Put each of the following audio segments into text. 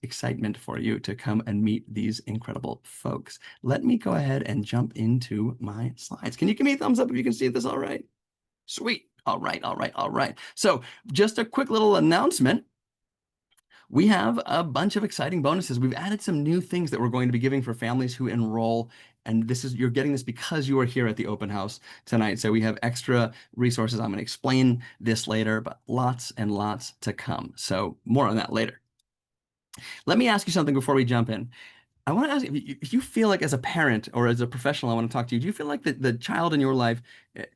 excitement for you to come and meet these incredible folks. Let me go ahead and jump into my slides. Can you give me a thumbs up if you can see this all right? Sweet. All right, all right, all right. So just a quick little announcement. We have a bunch of exciting bonuses. We've added some new things that we're going to be giving for families who enroll. And you're getting this because you are here at the open house tonight. So we have extra resources. I'm going to explain this later, but lots and lots to come. So more on that later. Let me ask you something before we jump in. I want to ask if you feel like as a parent or as a professional, I want to talk to you. Do you feel like the child in your life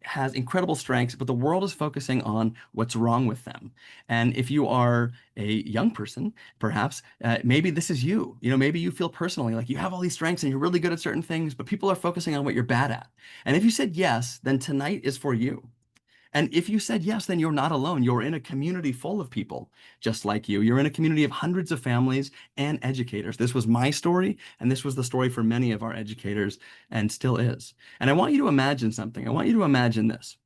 has incredible strengths, but the world is focusing on what's wrong with them? And if you are a young person, perhaps, maybe this is you. Maybe you feel personally like you have all these strengths and you're really good at certain things, but people are focusing on what you're bad at. And if you said yes, then tonight is for you. And if you said yes, then you're not alone. You're in a community full of people just like you. You're in a community of hundreds of families and educators. This was my story, and this was the story for many of our educators, and still is. And I want you to imagine something. I want you to imagine this.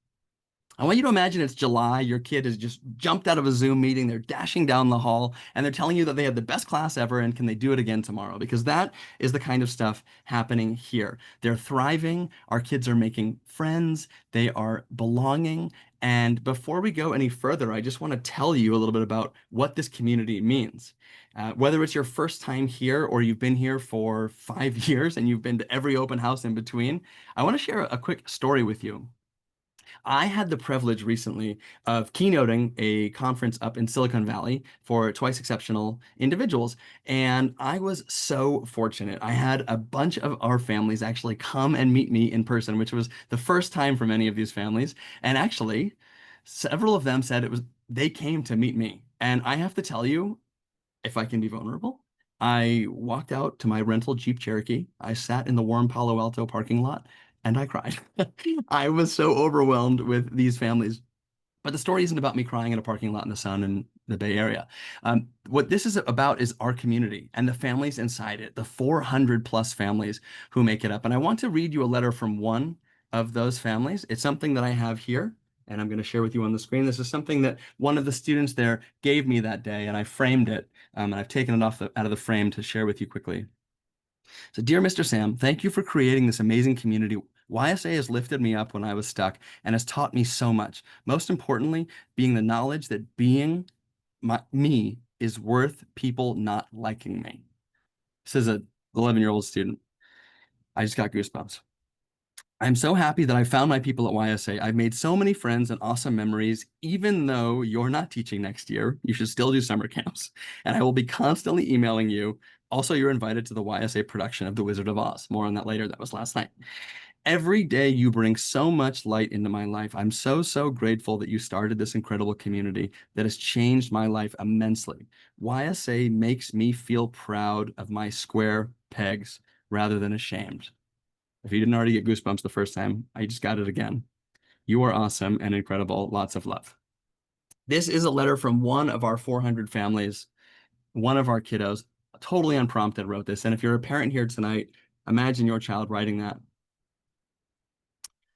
I want you to imagine it's July. Your kid has just jumped out of a Zoom meeting. They're dashing down the hall and they're telling you that they had the best class ever and can they do it again tomorrow? Because that is the kind of stuff happening here. They're thriving. Our kids are making friends. They are belonging. And before we go any further, I just want to tell you a little bit about what this community means. Whether it's your first time here or you've been here for 5 years and you've been to every open house in between, I want to share a quick story with you. I had the privilege recently of keynoting a conference up in Silicon Valley for twice exceptional individuals. And I was so fortunate. I had a bunch of our families actually come and meet me in person, which was the first time for many of these families. And actually, several of them said they came to meet me. And I have to tell you, if I can be vulnerable, I walked out to my rental Jeep Cherokee. I sat in the warm Palo Alto parking lot and I cried. I was so overwhelmed with these families. But the story isn't about me crying in a parking lot in the sun in the Bay Area. What this is about is our community and the families inside it, the 400 plus families who make it up. And I want to read you a letter from one of those families. It's something that I have here, and I'm going to share with you on the screen. This is something that one of the students there gave me that day, and I framed it, and I've taken it out of the frame to share with you quickly. So, dear Mr. Sam, thank you for creating this amazing community. YSA has lifted me up when I was stuck and has taught me so much. Most importantly, being the knowledge that being me is worth people not liking me. This is an 11-year-old student. I just got goosebumps. I'm so happy that I found my people at YSA. I've made so many friends and awesome memories. Even though you're not teaching next year, you should still do summer camps. And I will be constantly emailing you. Also, you're invited to the YSA production of The Wizard of Oz. More on that later. That was last night. Every day you bring so much light into my life. I'm so, so grateful that you started this incredible community that has changed my life immensely. YSA makes me feel proud of my square pegs rather than ashamed. If you didn't already get goosebumps the first time, I just got it again. You are awesome and incredible. Lots of love. This is a letter from one of our 400 families, one of our kiddos, totally unprompted wrote this. And if you're a parent here tonight, imagine your child writing that.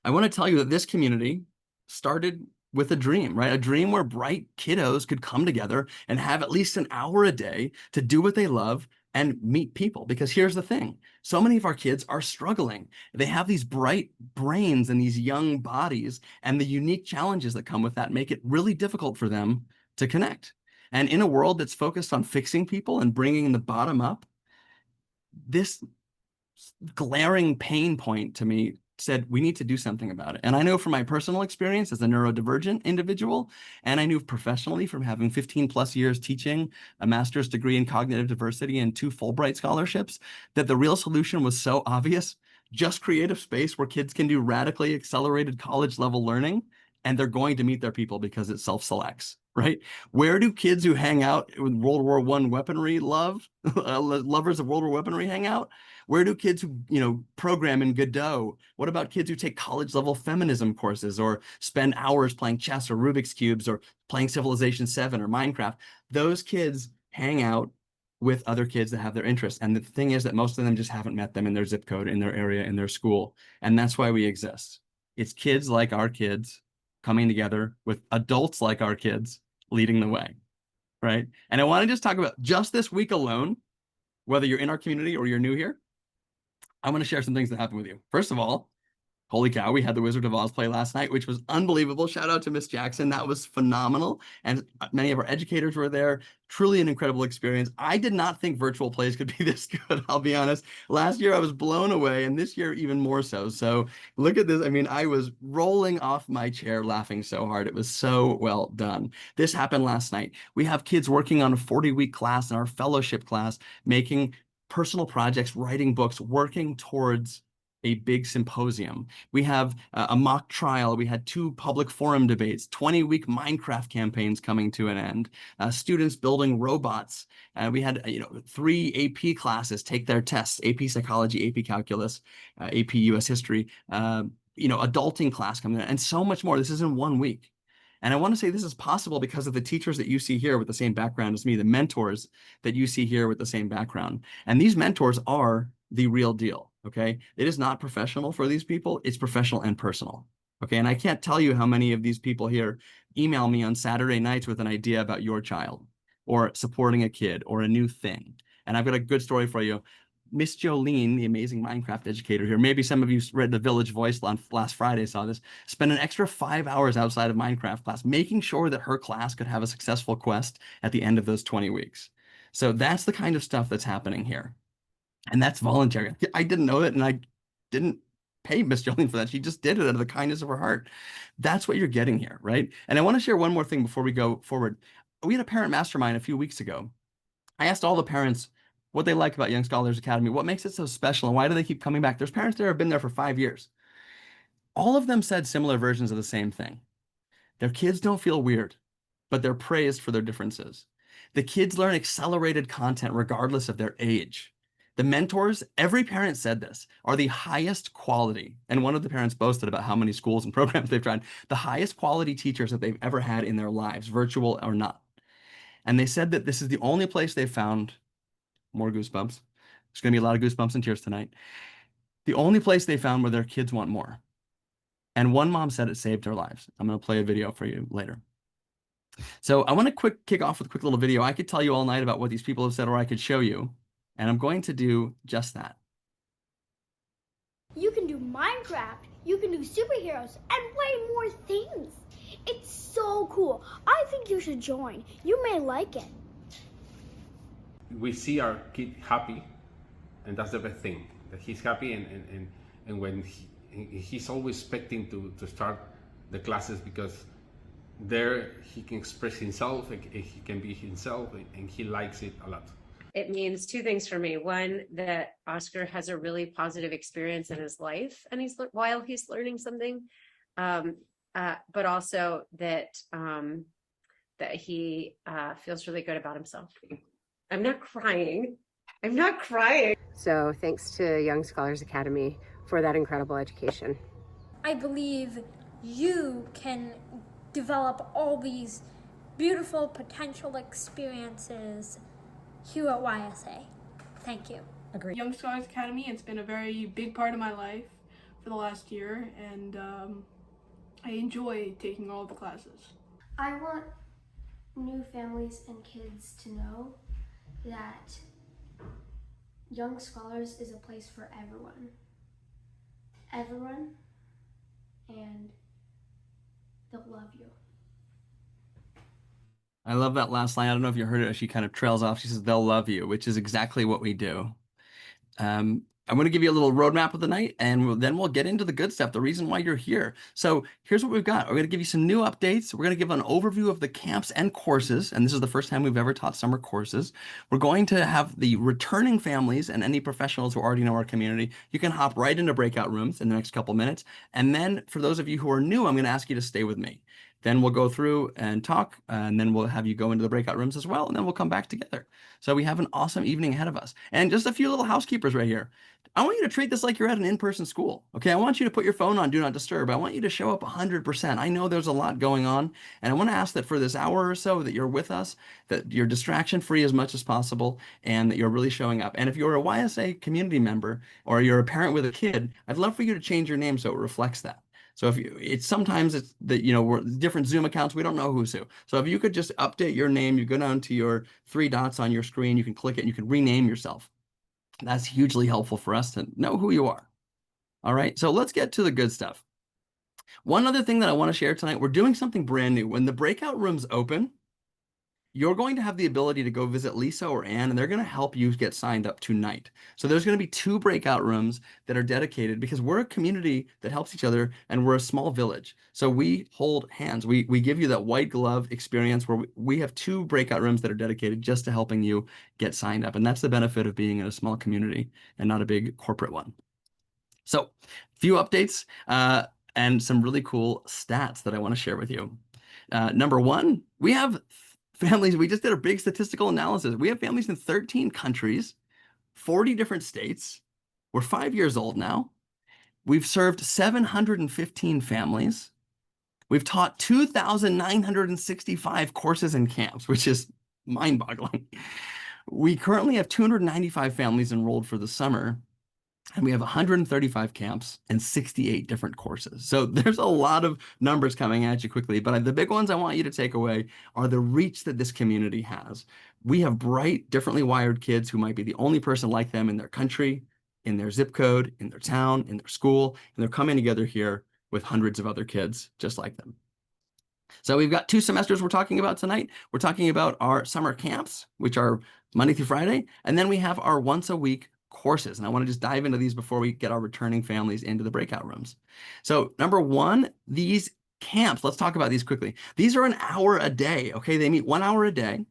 I want to tell you that this community started with a dream, right? A dream where bright kiddos could come together and have at least an hour a day to do what they love and meet people. Because here's the thing. So many of our kids are struggling. They have these bright brains and these young bodies, and the unique challenges that come with that make it really difficult for them to connect. And in a world that's focused on fixing people and bringing the bottom up, this glaring pain point to me said we need to do something about it. And I know from my personal experience as a neurodivergent individual, and I knew professionally from having 15 plus years teaching a master's degree in cognitive diversity and 2 Fulbright scholarships, that the real solution was so obvious. Just create a space where kids can do radically accelerated college level learning, and they're going to meet their people because it self-selects, right? Where do kids who hang out with World War I weaponry lovers of World War weaponry hang out? Where do kids who, program in Godot? What about kids who take college level feminism courses or spend hours playing chess or Rubik's Cubes or playing Civilization 7 or Minecraft? Those kids hang out with other kids that have their interests. And the thing is that most of them just haven't met them in their zip code, in their area, in their school. And that's why we exist. It's kids like our kids coming together with adults like our kids leading the way. right? And I want to just talk about just this week alone, whether you're in our community or you're new here, I want to share some things that happened with you. First of all, holy cow, we had the Wizard of Oz play last night, which was unbelievable. Shout out to Miss Jackson. That was phenomenal. And many of our educators were there. Truly an incredible experience. I did not think virtual plays could be this good, I'll be honest. Last year I was blown away, and this year even more so. So look at this. I mean, I was rolling off my chair laughing so hard. It was so well done. This happened last night. We have kids working on a 40-week class in our fellowship class, making personal projects, writing books, working towards a big symposium. We have a mock trial. We had 2 public forum debates, 20-week Minecraft campaigns coming to an end, students building robots. We had 3 AP classes take their tests: AP Psychology, AP Calculus, AP US History, adulting class coming in, and so much more. This is in 1 week. And I want to say this is possible because of the teachers that you see here with the same background as me, the mentors that you see here with the same background. And these mentors are the real deal, okay? It is not professional for these people. It's professional and personal, okay? And I can't tell you how many of these people here email me on Saturday nights with an idea about your child or supporting a kid or a new thing. And I've got a good story for you. Miss Jolene, the amazing Minecraft educator here, maybe some of you read the Village Voice last Friday, saw this, spent an extra 5 hours outside of Minecraft class, making sure that her class could have a successful quest at the end of those 20 weeks. So that's the kind of stuff that's happening here. And that's voluntary. I didn't know it, and I didn't pay Miss Jolene for that. She just did it out of the kindness of her heart. That's what you're getting here, right? And I want to share one more thing before we go forward. We had a parent mastermind a few weeks ago. I asked all the parents what they like about Young Scholars Academy, what makes it so special, and why do they keep coming back? There's parents there who have been there for 5 years. All of them said similar versions of the same thing. Their kids don't feel weird, but they're praised for their differences. The kids learn accelerated content regardless of their age. The mentors, every parent said this, are the highest quality. And one of the parents boasted about how many schools and programs they've tried, the highest quality teachers that they've ever had in their lives, virtual or not. And they said that this is the only place they've found more goosebumps. There's going to be a lot of goosebumps and tears tonight. The only place they found where their kids want more. And one mom said it saved her lives. I'm going to play a video for you later. So I want to kick off with a quick little video. I could tell you all night about what these people have said, or I could show you. And I'm going to do just that. You can do Minecraft, you can do superheroes, and way more things. It's so cool. I think you should join. You may like it. We see our kid happy, and that's the best thing, that he's happy, and when he's always expecting to start the classes, because there he can express himself, he can be himself, and he likes it a lot. It means 2 things for me. One, that Oscar has a really positive experience in his life, and while he's learning something, but also that that he feels really good about himself. I'm not crying. I'm not crying. So thanks to Young Scholars Academy for that incredible education. I believe you can develop all these beautiful potential experiences here at YSA. Thank you. Agreed. Young Scholars Academy, it's been a very big part of my life for the last year, and I enjoy taking all the classes. I want new families and kids to know that Young Scholars is a place for everyone. Everyone, and they'll love you. I love that last line. I don't know if you heard it as she kind of trails off. She says, they'll love you, which is exactly what we do. I'm going to give you a little roadmap of the night, and then we'll get into the good stuff, the reason why you're here. So here's what we've got. We're going to give you some new updates. We're going to give an overview of the camps and courses, and this is the first time we've ever taught summer courses. We're going to have the returning families and any professionals who already know our community. You can hop right into breakout rooms in the next couple minutes. And then for those of you who are new, I'm going to ask you to stay with me. Then we'll go through and talk, and then we'll have you go into the breakout rooms as well, and then we'll come back together. So we have an awesome evening ahead of us. And just a few little housekeepers right here. I want you to treat this like you're at an in-person school, okay? I want you to put your phone on Do Not Disturb. I want you to show up 100%. I know there's a lot going on, and I want to ask that for this hour or so that you're with us, that you're distraction-free as much as possible, and that you're really showing up. And if you're a YSA community member or you're a parent with a kid, I'd love for you to change your name so it reflects that. So it's sometimes it's that, we're different Zoom accounts. We don't know who's who. So if you could just update your name, you go down to your 3 dots on your screen, you can click it and you can rename yourself. That's hugely helpful for us to know who you are. All right. So let's get to the good stuff. One other thing that I want to share tonight, we're doing something brand new. When the breakout rooms open, you're going to have the ability to go visit Lisa or Ann, and they're going to help you get signed up tonight. So there's going to be 2 breakout rooms that are dedicated because we're a community that helps each other and we're a small village. So we hold hands. We give you that white glove experience where we have 2 breakout rooms that are dedicated just to helping you get signed up. And that's the benefit of being in a small community and not a big corporate one. So a few updates and some really cool stats that I want to share with you. Number 1, we have families. We just did a big statistical analysis. We have families in 13 countries, 40 different states. We're 5 years old now. We've served 715 families. We've taught 2,965 courses and camps, which is mind-boggling. We currently have 295 families enrolled for the summer, and we have 135 camps and 68 different courses. So there's a lot of numbers coming at you quickly, but the big ones I want you to take away are the reach that this community has. We have bright, differently wired kids who might be the only person like them in their country, in their zip code, in their town, in their school, and they're coming together here with hundreds of other kids just like them. So we've got 2 semesters we're talking about tonight. We're talking about our summer camps, which are Monday through Friday, and then we have our once a week courses. And I want to just dive into these before we get our returning families into the breakout rooms. So number 1, these camps, let's talk about these quickly. These are an hour a day, okay? They meet 1 hour a day,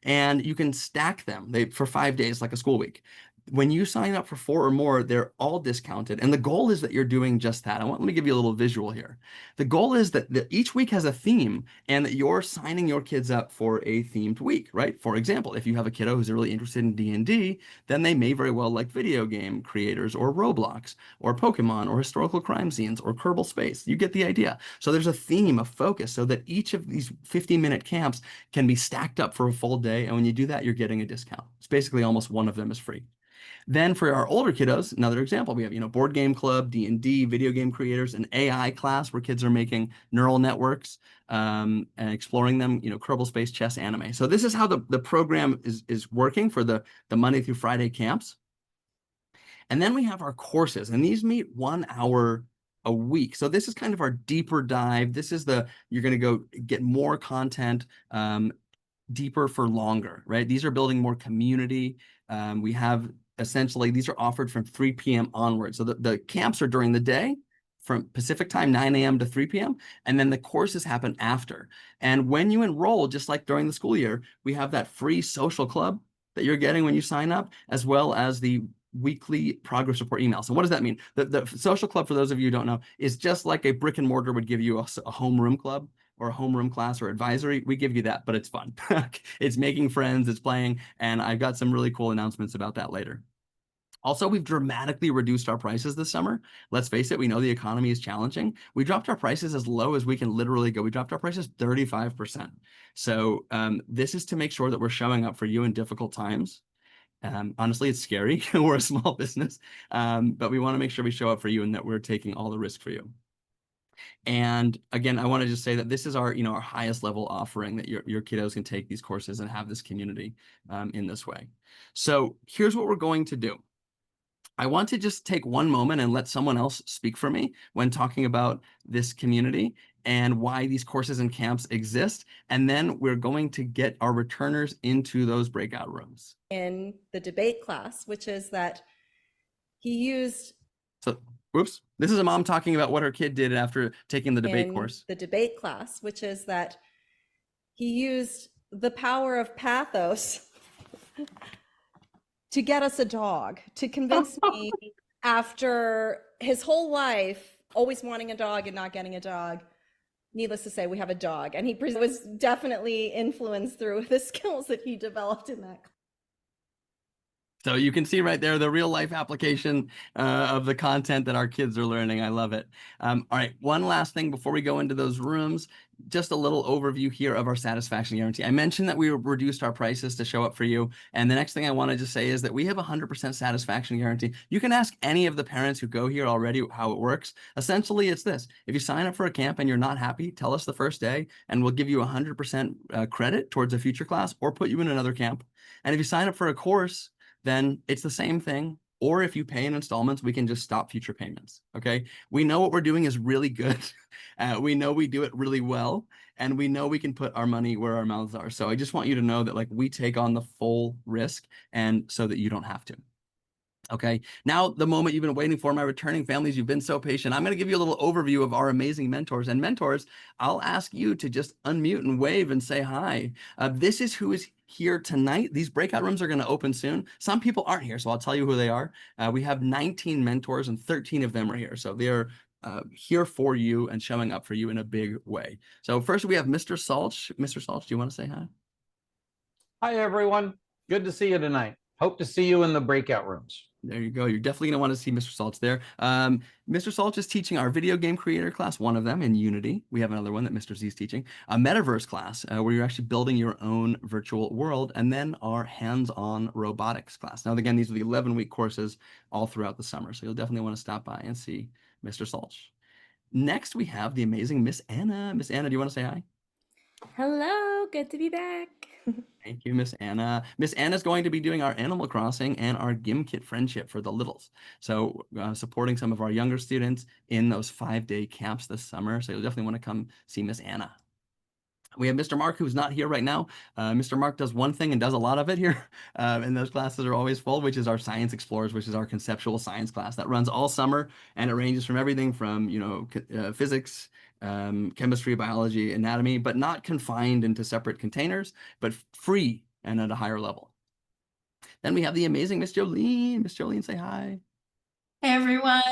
and you can stack them for 5 days like a school week. When you sign up for 4 or more, they're all discounted. And the goal is that you're doing just that. Let me give you a little visual here. The goal is that each week has a theme and that you're signing your kids up for a themed week, right? For example, if you have a kiddo who's really interested in D&D, then they may very well like video game creators or Roblox or Pokemon or historical crime scenes or Kerbal Space. You get the idea. So there's a theme, a focus, so that each of these 50-minute camps can be stacked up for a full day. And when you do that, you're getting a discount. It's basically almost one of them is free. Then for our older kiddos, another example, we have, board game club, D&D, video game creators, an AI class where kids are making neural networks and exploring them, Kerbal Space, chess, anime. So this is how the program is working for the Monday through Friday camps. And then we have our courses, and these meet 1 hour a week. So this is kind of our deeper dive. This is you're going to go get more content, deeper for longer, right? These are building more community. We have essentially, these are offered from 3 p.m. onward. So the camps are during the day from Pacific time, 9 a.m. to 3 p.m. And then the courses happen after. And when you enroll, just like during the school year, we have that free social club that you're getting when you sign up, as well as the weekly progress report email. So what does that mean? The social club, for those of you who don't know, is just like a brick and mortar would give you a homeroom club or a homeroom class or advisory. We give you that, but it's fun. It's making friends, it's playing, and I've got some really cool announcements about that later. Also, we've dramatically reduced our prices this summer. Let's face it, we know the economy is challenging. We dropped our prices as low as we can literally go. We dropped our prices 35%. So this is to make sure that we're showing up for you in difficult times. Honestly, it's scary. We're a small business, but we want to make sure we show up for you and that we're taking all the risk for you. And again, I want to just say that this is our, our highest level offering, that your kiddos can take these courses and have this community in this way. So here's what we're going to do. I want to just take one moment and let someone else speak for me when talking about this community and why these courses and camps exist. And then we're going to get our returners into those breakout rooms. In the debate class, which is that he used... So, whoops. This is a mom talking about what her kid did after taking the debate course. The debate class, which is that he used the power of pathos to get us a dog, to convince me after his whole life always wanting a dog and not getting a dog. Needless to say, we have a dog, and he was definitely influenced through the skills that he developed in that. So you can see right there the real life application of the content that our kids are learning. I love it. All right, one last thing before we go into those rooms, just a little overview here of our satisfaction guarantee. I mentioned that we reduced our prices to show up for you. And the next thing I want to just say is that we have a 100% satisfaction guarantee. You can ask any of the parents who go here already how it works. Essentially, it's this. If you sign up for a camp and you're not happy, tell us the first day, and we'll give you 100% credit towards a future class or put you in another camp. And if you sign up for a course, then it's the same thing. Or if you pay in installments, we can just stop future payments. Okay. We know what we're doing is really good. We know we do it really well. And we know we can put our money where our mouths are. So I just want you to know that like we take on the full risk and so that you don't have to. Okay, now the moment you've been waiting for, my returning families. You've been so patient. I'm going to give you a little overview of our amazing mentors. And mentors, I'll ask you to just unmute and wave and say hi. This is who is here tonight. These breakout rooms are going to open soon. Some people aren't here, so I'll tell you who they are. We have 19 mentors and 13 of them are here. So they're here for you and showing up for you in a big way. So first we have Mr. Salch. Mr. Salch, do you want to say hi? Hi, everyone. Good to see you tonight. Hope to see you in the breakout rooms. There you go. You're definitely going to want to see Mr. Salch there. Mr. Salch is teaching our video game creator class, one of them in Unity. We have another one that Mr. Z is teaching, a metaverse class where you're actually building your own virtual world, and then our hands-on robotics class. Now, again, these are the 11-week courses all throughout the summer, so you'll definitely want to stop by and see Mr. Salch. Next, we have the amazing Miss Anna. Miss Anna, do you want to say hi? Hello, good to be back. Thank you, Miss Anna. Miss Anna is going to be doing our Animal Crossing and our Gimkit Friendship for the littles. So supporting some of our younger students in those 5-day camps this summer. So you'll definitely want to come see Miss Anna. We have Mr. Mark, who's not here right now. Mr. Mark does one thing and does a lot of it here. And those classes are always full, which is our Science Explorers, which is our conceptual science class that runs all summer. And it ranges from everything from, physics, chemistry, biology, anatomy, but not confined into separate containers, but free and at a higher level. Then we have the amazing Miss Jolene. Miss Jolene, say hi. Hey everyone.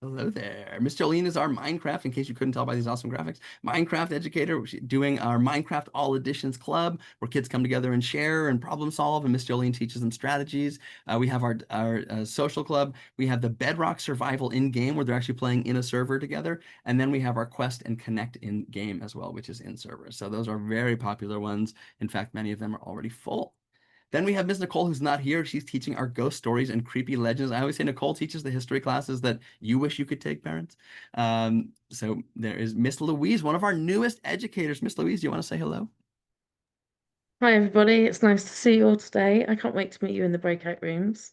Hello there. Miss Jolene is our Minecraft, in case you couldn't tell by these awesome graphics, Minecraft educator. She's doing our Minecraft All Editions Club, where kids come together and share and problem solve, and Miss Jolene teaches them strategies. We have our social club. We have the Bedrock Survival in-game, where they're actually playing in a server together. And then we have our Quest and Connect in-game as well, which is in server. So those are very popular ones. In fact, many of them are already full. Then we have Miss Nicole, who's not here. She's teaching our ghost stories and creepy legends. I always say Nicole teaches the history classes that you wish you could take, parents. So there is Miss Louise, one of our newest educators. Miss Louise, do you want to say hello? Hi everybody, it's nice to see you all today. I can't wait to meet you in the breakout rooms.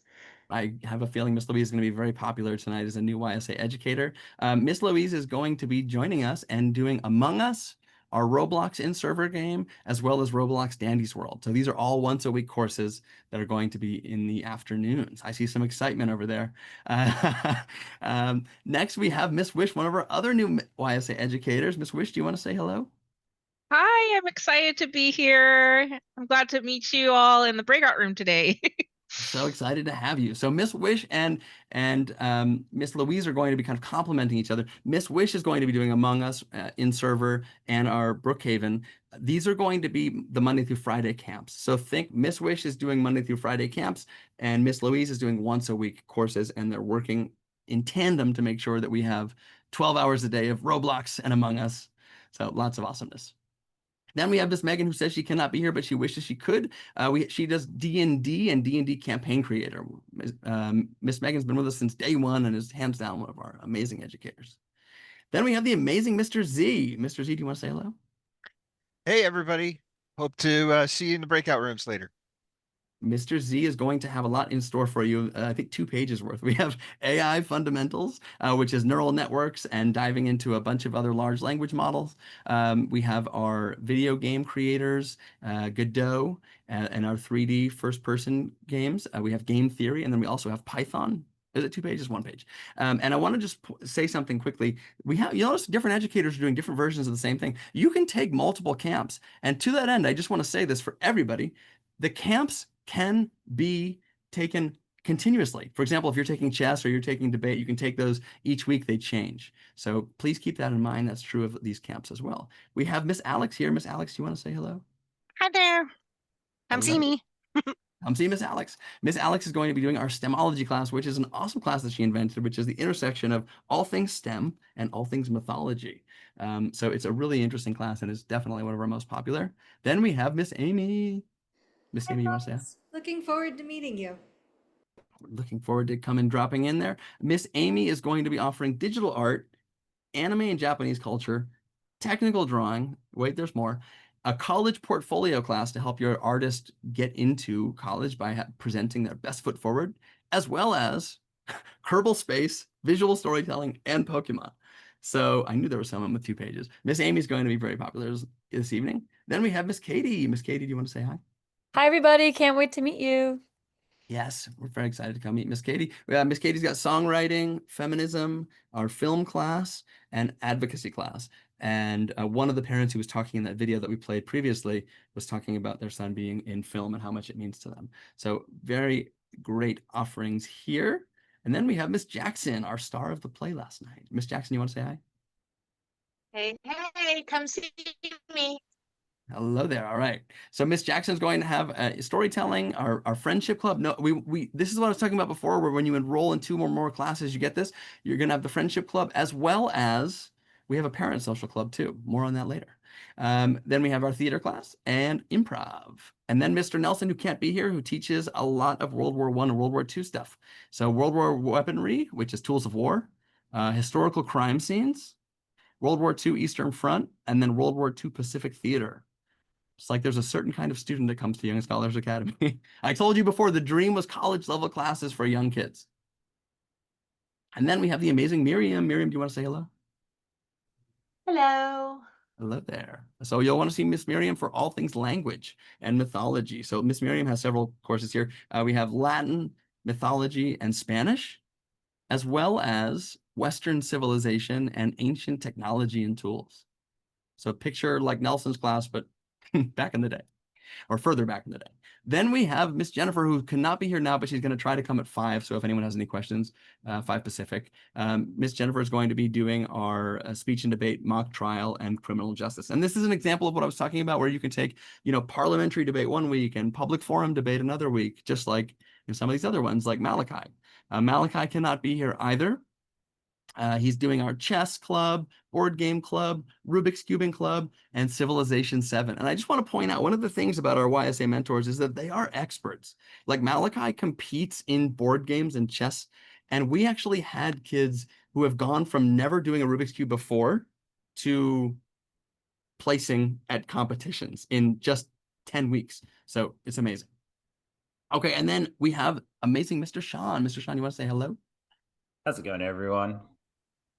I have a feeling Miss Louise is going to be very popular tonight as a new YSA educator. Miss Louise is going to be joining us and doing Among Us, our Roblox in-server game, as well as Roblox Dandy's World. So these are all once-a-week courses that are going to be in the afternoons. I see some excitement over there. Next, we have Miss Wish, one of our other new YSA educators. Miss Wish, do you want to say hello? Hi, I'm excited to be here. I'm glad to meet you all in the breakout room today. So excited to have you. So Miss Wish and Miss Louise are going to be kind of complementing each other. Miss Wish is going to be doing Among Us in server and our Brookhaven. These are going to be the Monday through Friday camps. So think Miss Wish is doing Monday through Friday camps, and Miss Louise is doing once a week courses, and they're working in tandem to make sure that we have 12 hours a day of Roblox and Among Us. So lots of awesomeness. Then we have Miss Megan, who says she cannot be here, but she wishes she could. She does D&D and D&D campaign creator. Miss Megan's been with us since day one and is hands down one of our amazing educators. Then we have the amazing Mr. Z. Mr. Z, do you want to say hello? Hey, everybody. Hope to see you in the breakout rooms later. Mr. Z is going to have a lot in store for you. I think 2 pages worth. We have AI fundamentals, which is neural networks and diving into a bunch of other large language models. We have our video game creators, Godot, and our 3D first-person games. We have game theory, and then we also have Python. Is it 2 pages? 1 page. And I want to just say something quickly. You notice different educators are doing different versions of the same thing. You can take multiple camps. And to that end, I just want to say this for everybody. The camps can be taken continuously. For example, if you're taking chess or you're taking debate, you can take those each week. They change. So please keep that in mind. That's true of these camps as well. We have Miss Alex here. Miss Alex, do you want to say hello? Hi there. Come Hello. see me. Come see Miss Alex. Miss Alex is going to be doing our STEMology class, which is an awesome class that she invented, which is the intersection of all things STEM and all things mythology. So it's a really interesting class and is definitely one of our most popular. Then we have Miss Amy. Miss Amy, you want to say hi? Looking forward to meeting you. Looking forward to dropping in there. Miss Amy is going to be offering digital art, anime and Japanese culture, technical drawing. Wait, there's more. A college portfolio class to help your artist get into college by presenting their best foot forward, as well as Kerbal Space, visual storytelling, and Pokemon. So I knew there was someone with 2 pages. Miss Amy's going to be very popular this evening. Then we have Miss Katie. Miss Katie, do you want to say hi? Hi, everybody. Can't wait to meet you. Yes, we're very excited to come meet Miss Katie. Miss Katie's got songwriting, feminism, our film class, and advocacy class. And one of the parents who was talking in that video that we played previously was talking about their son being in film and how much it means to them. So very great offerings here. And then we have Miss Jackson, our star of the play last night. Miss Jackson, you want to say hi? Hey, hey, come see me. Hello there. All right. So Miss Jackson's going to have storytelling, our friendship club. No, we this is what I was talking about before, where when you enroll in 2 or more classes, you get this. You're going to have the friendship club, as well as we have a parent social club too. More on that later. Then we have our theater class and improv. And then Mr. Nelson, who can't be here, who teaches a lot of World War I and World War II stuff. So World War weaponry, which is tools of war, historical crime scenes, World War II Eastern Front, and then World War II Pacific Theater. It's like there's a certain kind of student that comes to Young Scholars Academy. I told you before, the dream was college level classes for young kids. And then we have the amazing Miriam. Miriam, do you want to say hello? Hello. Hello there. So you'll want to see Miss Miriam for all things language and mythology. So Miss Miriam has several courses here. We have Latin, mythology, and Spanish, as well as Western civilization and ancient technology and tools. So picture like Nelson's class, but back in the day, or further back in the day. Then we have Miss Jennifer, who cannot be here now, but she's going to try to come at 5. So if anyone has any questions, 5 Pacific. Miss Jennifer is going to be doing our speech and debate, mock trial, and criminal justice. And this is an example of what I was talking about, where you can take, parliamentary debate one week and public forum debate another week, just like some of these other ones, like Malachi. Malachi cannot be here either. He's doing our chess club, board game club, Rubik's Cubing club, and Civilization 7. And I just want to point out, one of the things about our YSA mentors is that they are experts. Like Malachi competes in board games and chess. And we actually had kids who have gone from never doing a Rubik's Cube before to placing at competitions in just 10 weeks. So it's amazing. Okay, and then we have amazing Mr. Sean. Mr. Sean, you want to say hello? How's it going, everyone?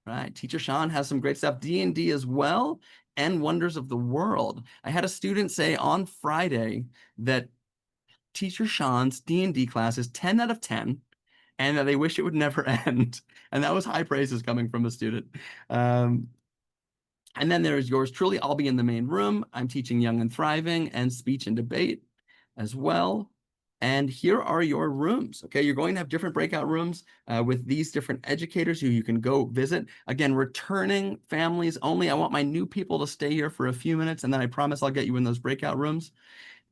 Right. Teacher Sean has some great stuff, D&D as well, and Wonders of the World. I had a student say on Friday that Teacher Sean's D&D class is 10 out of 10, and that they wish it would never end. And that was high praises coming from a student. And then there is yours truly. I'll be in the main room. I'm teaching Young and Thriving and speech and debate as well. And here are your rooms. Okay, you're going to have different breakout rooms with these different educators who you can go visit. Again, returning families only. I want my new people to stay here for a few minutes, and then I promise I'll get you in those breakout rooms.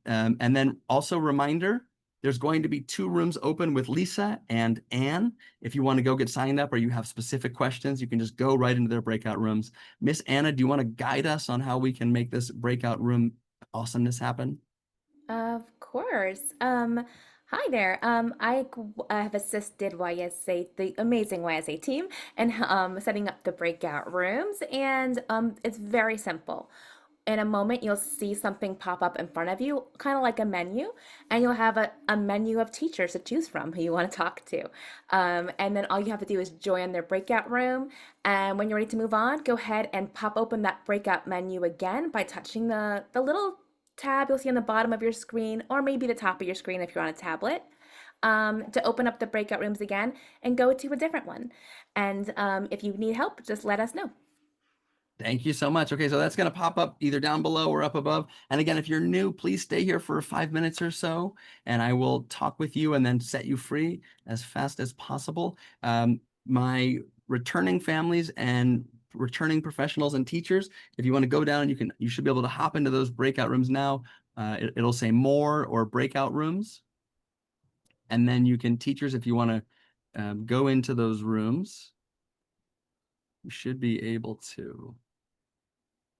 And then also reminder, there's going to be 2 rooms open with Lisa and Anne. If you want to go get signed up or you have specific questions, you can just go right into their breakout rooms. Miss Anna, do you want to guide us on how we can make this breakout room awesomeness happen? Of course. Hi there. I have assisted YSA, the amazing YSA team, and setting up the breakout rooms, and it's very simple. In a moment, you'll see something pop up in front of you, kind of like a menu, and you'll have a menu of teachers to choose from who you want to talk to. And then all you have to do is join their breakout room, and when you're ready to move on, go ahead and pop open that breakout menu again by touching the little tab you'll see on the bottom of your screen, or maybe the top of your screen if you're on a tablet, to open up the breakout rooms again and go to a different one. And if you need help, just let us know. Thank you so much. Okay, so that's going to pop up either down below or up above. And again, if you're new, please stay here for 5 minutes or so, and I will talk with you and then set you free as fast as possible. My returning families and returning professionals and teachers, if you want to go down, you should be able to hop into those breakout rooms now. It'll say more or breakout rooms. And then you can, teachers, if you want to go into those rooms, you should be able to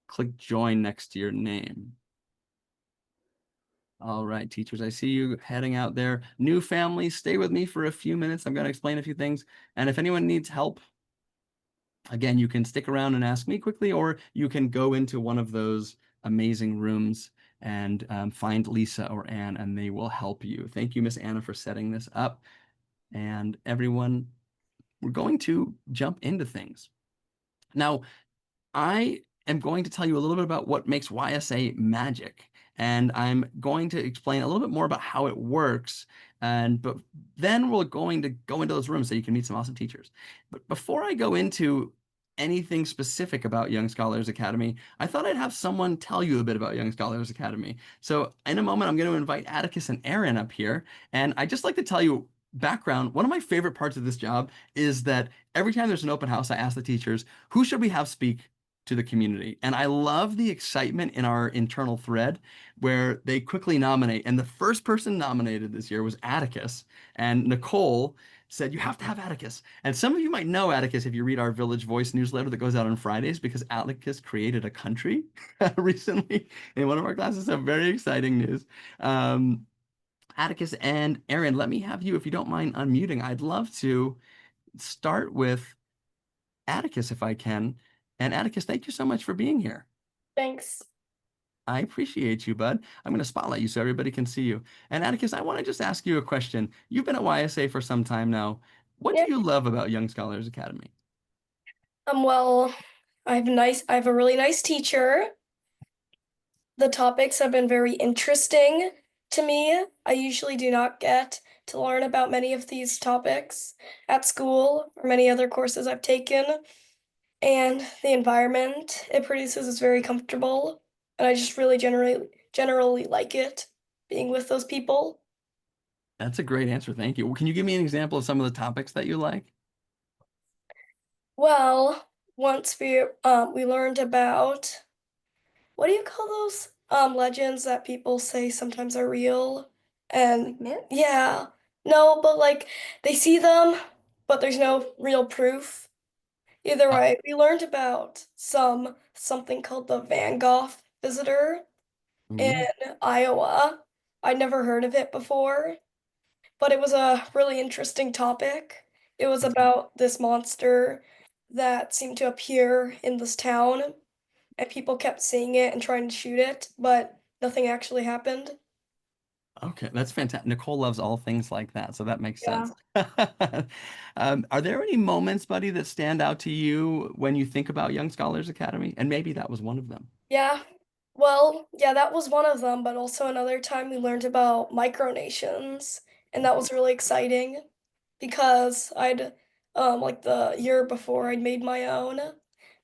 click join next to your name. All right, teachers, I see you heading out there. New families, stay with me for a few minutes. I'm going to explain a few things. And if anyone needs help, again, you can stick around and ask me quickly, or you can go into one of those amazing rooms and find Lisa or Anne, and they will help you. Thank you, Miss Anna, for setting this up. And everyone, we're going to jump into things. Now, I am going to tell you a little bit about what makes YSA magic. And I'm going to explain a little bit more about how it works. But then we're going to go into those rooms so you can meet some awesome teachers. But before I go into anything specific about Young Scholars Academy, I thought I'd have someone tell you a bit about Young Scholars Academy. So in a moment, I'm going to invite Atticus and Aaron up here. And I'd just like to tell you background. One of my favorite parts of this job is that every time there's an open house, I ask the teachers, who should we have speak to the community? And I love the excitement in our internal thread where they quickly nominate. And the first person nominated this year was Atticus. And Nicole said, you have to have Atticus. And some of you might know Atticus if you read our Village Voice newsletter that goes out on Fridays, because Atticus created a country recently in one of our classes. So very exciting news. Atticus and Aaron, let me have you, if you don't mind unmuting. I'd love to start with Atticus if I can. And Atticus, thank you so much for being here. Thanks. I appreciate you, bud. I'm going to spotlight you so everybody can see you. And Atticus, I want to just ask you a question. You've been at YSA for some time now. What do you love about Young Scholars Academy? Well, I have a really nice teacher. The topics have been very interesting to me. I usually do not get to learn about many of these topics at school or many other courses I've taken. And the environment it produces is very comfortable. And I just really generally like it, being with those people. That's a great answer. Thank you. Can you give me an example of some of the topics that you like? Well, once we learned about, what do you call those legends that people say sometimes are real? And yeah, no, but like they see them, but there's no real proof. Either way, we learned about something called the Van Gogh visitor in Iowa. I'd never heard of it before, but it was a really interesting topic. It was about this monster that seemed to appear in this town, and people kept seeing it and trying to shoot it, but nothing actually happened. Okay, that's fantastic. Nicole loves all things like that, so that makes Yeah. sense. Are there any moments, buddy, that stand out to you when you think about Young Scholars Academy? And maybe that was one of them. Yeah. Well, yeah, that was one of them, but also another time we learned about micronations, and that was really exciting because I'd like the year before I'd made my own,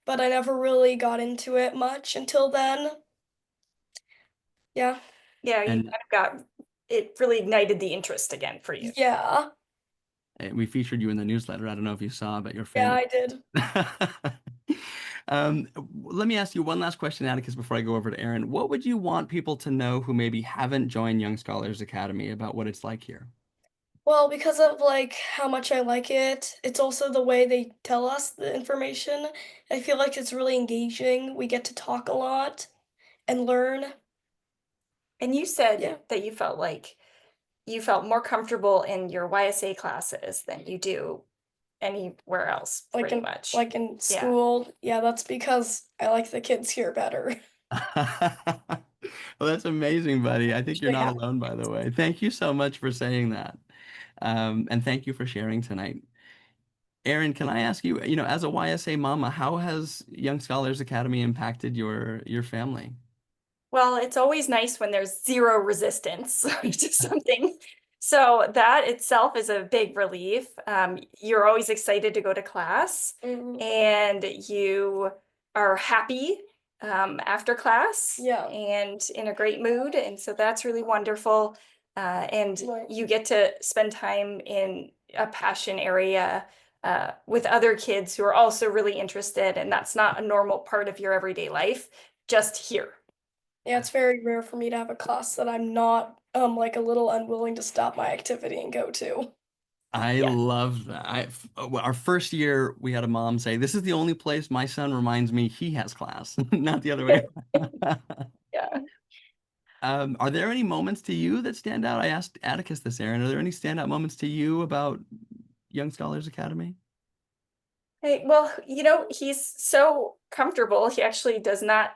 but I never really got into it much until then. Yeah. Yeah, you kind of got it really ignited the interest again for you. Yeah. We featured you in the newsletter. I don't know if you saw, but your Yeah, family. I did. Let me ask you one last question, Atticus, before I go over to Aaron. What would you want people to know who maybe haven't joined Young Scholars Academy about what it's like here? Well, because of like how much I like it, it's also the way they tell us the information. I feel like it's really engaging. We get to talk a lot and learn. And you said that you felt like you felt more comfortable in your YSA classes than you do anywhere else, Like pretty in much. like in school. Yeah, that's because I like the kids here better. Well, that's amazing, buddy. I think you're Yeah. not alone, by the way. Thank you so much for saying that. And thank you for sharing tonight. Aaron, can I ask you, as a YSA mama, how has Young Scholars Academy impacted your family? Well, it's always nice when there's zero resistance to something. So that itself is a big relief. You're always excited to go to class and you are happy after class and in a great mood. And so that's really wonderful. And you get to spend time in a passion area with other kids who are also really interested. And that's not a normal part of your everyday life, just here. Yeah, it's very rare for me to have a class that I'm not like a little unwilling to stop my activity and go to. I love that. Our first year, we had a mom say, "This is the only place my son reminds me he has class, not the other way." Yeah. Are there any moments to you that stand out? I asked Atticus this, Aaron. Are there any standout moments to you about Young Scholars Academy? Hey, well, he's so comfortable. He actually does not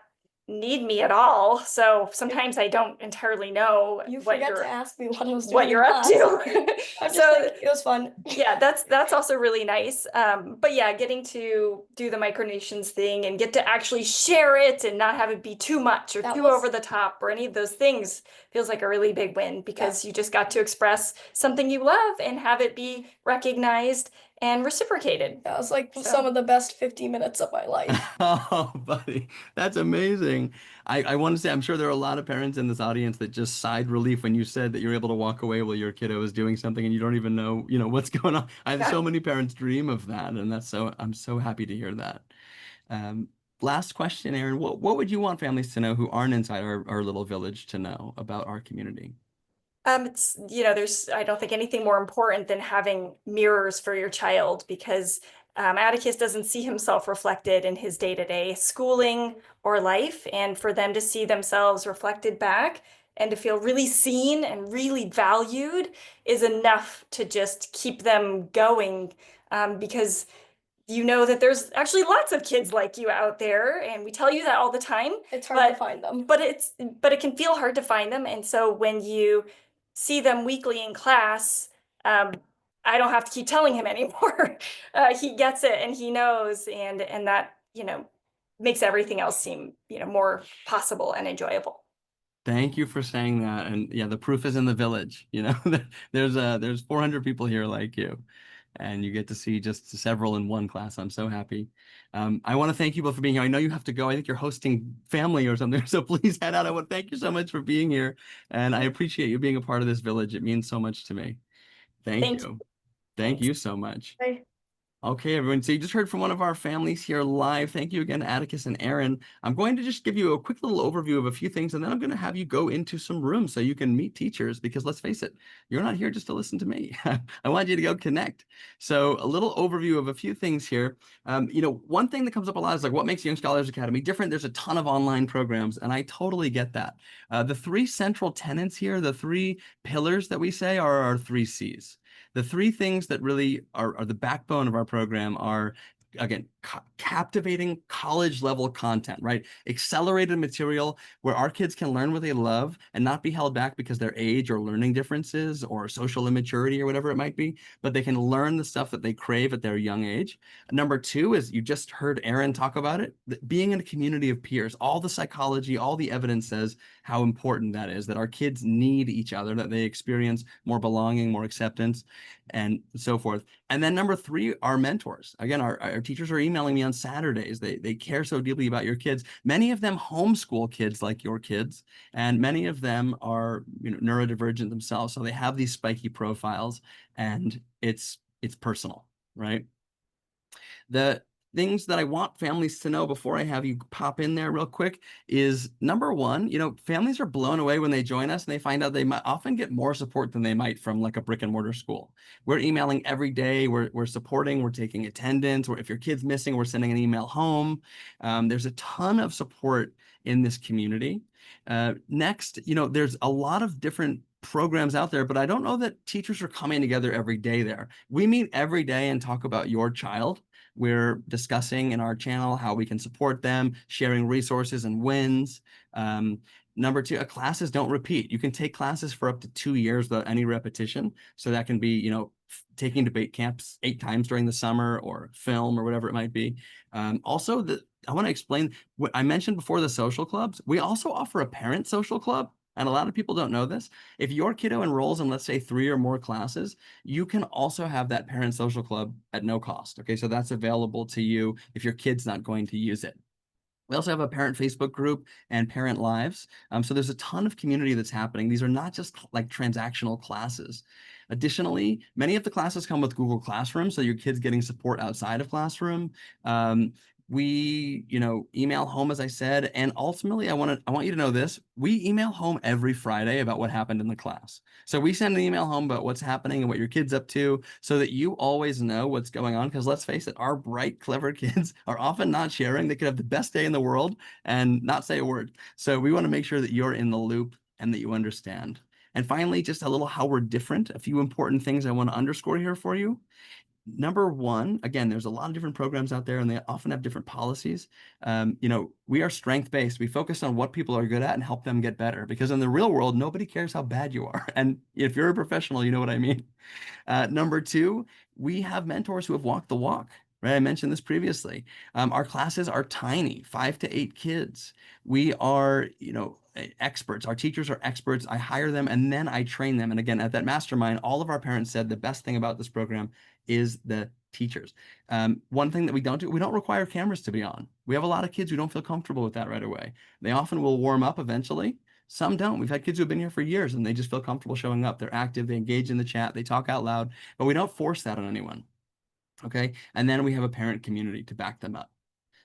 need me at all. So sometimes I don't entirely know You what forgot you're to ask me what I was doing what in you're up class. to. I'm just So like, it was fun. yeah, that's also really nice. But yeah, getting to do the micronations thing and get to actually share it and not have it be too much or too over the top or any of those things feels like a really big win because you just got to express something you love and have it be recognized and reciprocated. That was like some of the best 50 minutes of my life. Oh, buddy, that's amazing. I want to say, I'm sure there are a lot of parents in this audience that just sighed relief when you said that you're able to walk away while your kiddo is doing something and you don't even know, what's going on. I have so many parents dream of that, and I'm so happy to hear that. Um, Last question, Aaron, what would you want families to know who aren't inside our little village to know about our community? It's, there's, I don't think anything more important than having mirrors for your child because Atticus doesn't see himself reflected in his day-to-day schooling or life. And for them to see themselves reflected back and to feel really seen and really valued is enough to just keep them going because you know that there's actually lots of kids like you out there, and we tell you that all the time. It's hard to find them. But it can feel hard to find them. And so when you see them weekly in class, I don't have to keep telling him anymore. He gets it and he knows, and that, makes everything else seem, more possible and enjoyable. Thank you for saying that. And yeah, the proof is in the village. There's 400 people here like you, and you get to see just several in one class. I'm so happy. I want to thank you both for being here. I know you have to go. I think you're hosting family or something, so please head out. I want to thank you so much for being here, and I appreciate you being a part of this village. It means so much to me. Thank you. Thank you so much. Bye. Okay, everyone. So you just heard from one of our families here live. Thank you again, Atticus and Aaron. I'm going to just give you a quick little overview of a few things, and then I'm going to have you go into some rooms so you can meet teachers, because let's face it, you're not here just to listen to me. I want you to go connect. So a little overview of a few things here. One thing that comes up a lot is like, what makes Young Scholars Academy different? There's a ton of online programs, and I totally get that. The three central tenets here, the three pillars that we say, are our three C's. The three things that really are the backbone of our program are, again, captivating college level content, right? Accelerated material where our kids can learn what they love and not be held back because their age or learning differences or social immaturity or whatever it might be, but they can learn the stuff that they crave at their young age. Number two is, you just heard Aaron talk about it, being in a community of peers. All the psychology, all the evidence says how important that is, that our kids need each other, that they experience more belonging, more acceptance, and so forth. And then number three, our mentors. Again, our teachers are emailing me on Saturdays. They care so deeply about your kids. Many of them homeschool kids like your kids, and many of them are neurodivergent themselves. So they have these spiky profiles, and it's personal, right? The things that I want families to know before I have you pop in there real quick is, number one, families are blown away when they join us and they find out they might often get more support than they might from like a brick and mortar school. We're emailing every day. We're supporting, we're taking attendance, or if your kid's missing, we're sending an email home. There's a ton of support in this community. Next, there's a lot of different programs out there, but I don't know that teachers are coming together every day there. We meet every day and talk about your child. We're discussing in our channel how we can support them, sharing resources and wins. Number two, classes don't repeat. You can take classes for up to 2 years without any repetition. So that can be, taking debate camps 8 times during the summer, or film, or whatever it might be. Also, I want to explain what I mentioned before, the social clubs. We also offer a parent social club. And a lot of people don't know this. If your kiddo enrolls in, let's say, 3 or more classes, you can also have that parent social club at no cost. Okay, so that's available to you if your kid's not going to use it. We also have a parent Facebook group and parent lives. So there's a ton of community that's happening. These are not just like transactional classes. Additionally, many of the classes come with Google Classroom, so your kid's getting support outside of classroom. We, email home, as I said, and ultimately I want you to know this. We email home every Friday about what happened in the class. So we send an email home about what's happening and what your kid's up to so that you always know what's going on. Because let's face it, our bright, clever kids are often not sharing. They could have the best day in the world and not say a word. So we want to make sure that you're in the loop and that you understand. And finally, just a little how we're different. A few important things I want to underscore here for you. Number one, again, there's a lot of different programs out there and they often have different policies. We are strength-based. We focus on what people are good at and help them get better, because in the real world, nobody cares how bad you are. And if you're a professional, you know what I mean. Number two, we have mentors who have walked the walk, right? I mentioned this previously. Our classes are tiny, 5 to 8 kids. We are, experts. Our teachers are experts. I hire them and then I train them. And again, at that mastermind, all of our parents said the best thing about this program is the teachers. One thing that we don't do, we don't require cameras to be on. We have a lot of kids who don't feel comfortable with that right away. They often will warm up eventually. Some don't. We've had kids who have been here for years and they just feel comfortable showing up. They're active, they engage in the chat, they talk out loud, but we don't force that on anyone. Okay. And then we have a parent community to back them up.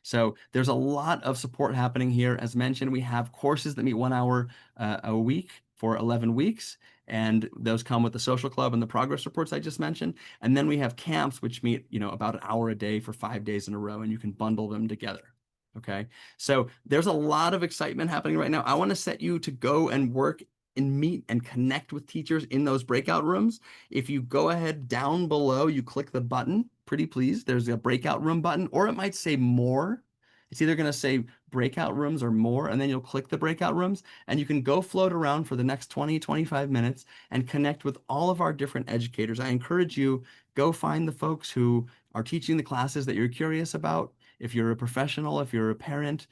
So there's a lot of support happening here. As mentioned, we have courses that meet 1 hour a week for 11 weeks. And those come with the social club and the progress reports I just mentioned. And then we have camps, which meet, about an hour a day for 5 days in a row, and you can bundle them together. Okay. So there's a lot of excitement happening right now. I want to set you to go and work and meet and connect with teachers in those breakout rooms. If you go ahead down below, you click the button, pretty please, there's a breakout room button, or it might say more. It's either going to say breakout rooms or more, and then you'll click the breakout rooms and you can go float around for the next 20, 25 minutes and connect with all of our different educators. I encourage you, go find the folks who are teaching the classes that you're curious about. If you're a professional, if you're a parent,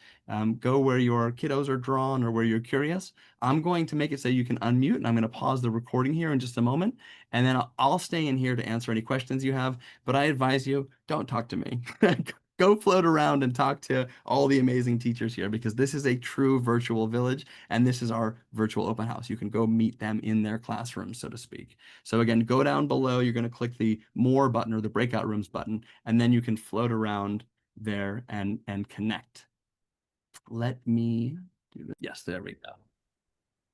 go where your kiddos are drawn or where you're curious. I'm going to make it so you can unmute, and I'm going to pause the recording here in just a moment, and then I'll stay in here to answer any questions you have, but I advise you, don't talk to me. Go float around and talk to all the amazing teachers here, because this is a true virtual village and this is our virtual open house. You can go meet them in their classrooms, so to speak. So again, go down below, you're going to click the more button or the breakout rooms button, and then you can float around there and connect. Let me do this. Yes, there we go.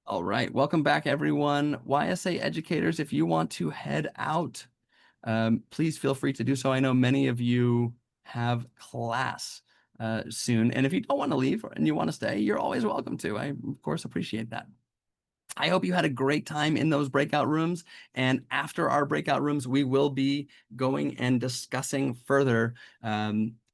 All right, welcome back everyone. YSA educators, if you want to head out, please feel free to do so. I know many of you have class soon, and if you don't want to leave and you want to stay, you're always welcome to. I of course appreciate that. I hope you had a great time in those breakout rooms, and after our breakout rooms, we will be going and discussing further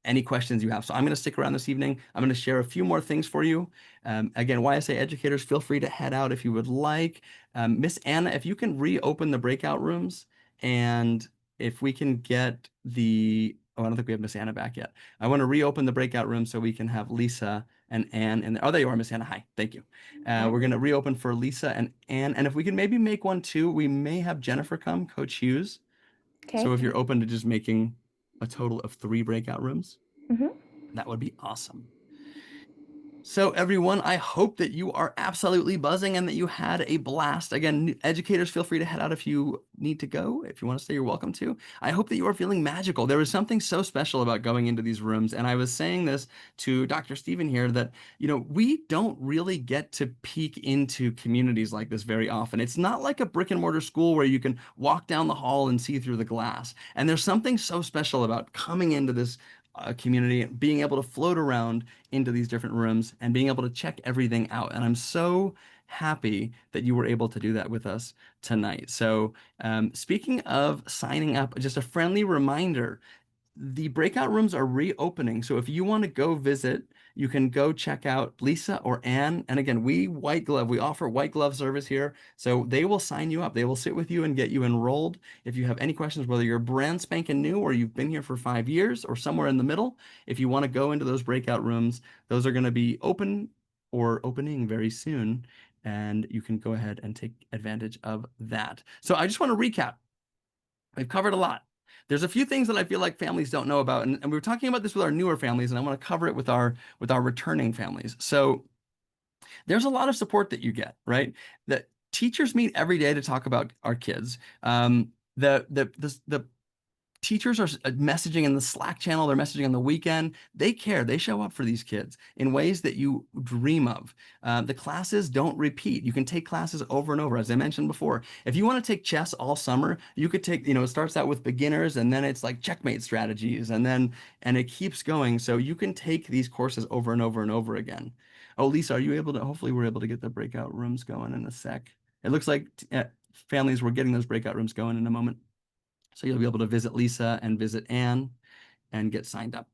any questions you have. So I'm going to stick around this evening. I'm going to share a few more things for you. Again, YSA educators, feel free to head out if you would like. Miss Anna, if you can reopen the breakout rooms, and if we can get the, I don't think we have Miss Anna back yet. I want to reopen the breakout room so we can have Lisa and Anne in there. Oh, there you are, Miss Anna. Hi, thank you. We're going to reopen for Lisa and Anne. And if we can maybe make one too, we may have Jennifer come, Coach Hughes. Okay. So if you're open to just making a total of 3 breakout rooms, Mm-hmm. that would be awesome. So everyone, I hope that you are absolutely buzzing and that you had a blast. Again, educators, feel free to head out if you need to go. If you want to stay, you're welcome to. I hope that you are feeling magical. There is something so special about going into these rooms. And I was saying this to Dr. Stephen here that, we don't really get to peek into communities like this very often. It's not like a brick and mortar school where you can walk down the hall and see through the glass. And there's something so special about coming into this community, being able to float around into these different rooms and being able to check everything out. And I'm so happy that you were able to do that with us tonight. So speaking of signing up, just a friendly reminder, the breakout rooms are reopening. So if you want to go visit, you can go check out Lisa or Anne. And again, we offer white glove service here. So they will sign you up. They will sit with you and get you enrolled. If you have any questions, whether you're brand spanking new or you've been here for 5 years or somewhere in the middle, if you want to go into those breakout rooms, those are going to be open or opening very soon. And you can go ahead and take advantage of that. So I just want to recap. We've covered a lot. There's a few things that I feel like families don't know about, and we were talking about this with our newer families, and I want to cover it with our returning families. So there's a lot of support that you get, right? That teachers meet every day to talk about our kids. The teachers are messaging in the Slack channel, they're messaging on the weekend. They care. They show up for these kids in ways that you dream of. The classes don't repeat. You can take classes over and over, as I mentioned before. If you want to take chess all summer, you could take, it starts out with beginners and then it's like checkmate strategies and it keeps going. So you can take these courses over and over and over again. Oh, Lisa, are you able to, hopefully we're able to get the breakout rooms going in a sec. It looks like families, we're getting those breakout rooms going in a moment. So you'll be able to visit Lisa and visit Anne and get signed up.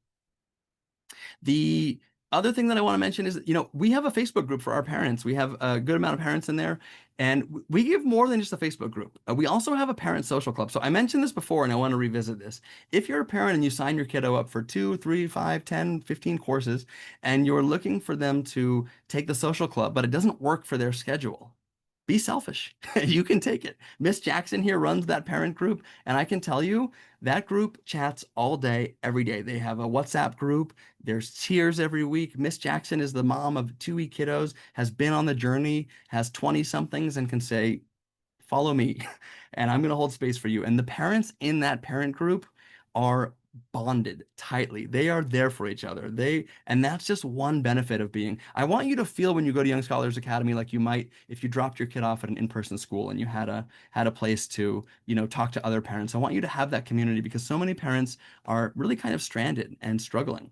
The other thing that I want to mention is, we have a Facebook group for our parents. We have a good amount of parents in there, and we give more than just a Facebook group. We also have a parent social club. So I mentioned this before, and I want to revisit this. If you're a parent and you sign your kiddo up for 2, 3, 5, 10, 15 courses, and you're looking for them to take the social club, but it doesn't work for their schedule, be selfish. You can take it. Miss Jackson here runs that parent group, and I can tell you that group chats all day, every day. They have a WhatsApp group. There's cheers every week. Miss Jackson is the mom of 2 kiddos, has been on the journey, has 20 somethings, and can say, follow me, and I'm going to hold space for you. And the parents in that parent group are bonded tightly. They are there for each other. And that's just one benefit of being. I want you to feel when you go to Young Scholars Academy like you might if you dropped your kid off at an in-person school and you had a place to, talk to other parents. I want you to have that community because so many parents are really kind of stranded and struggling.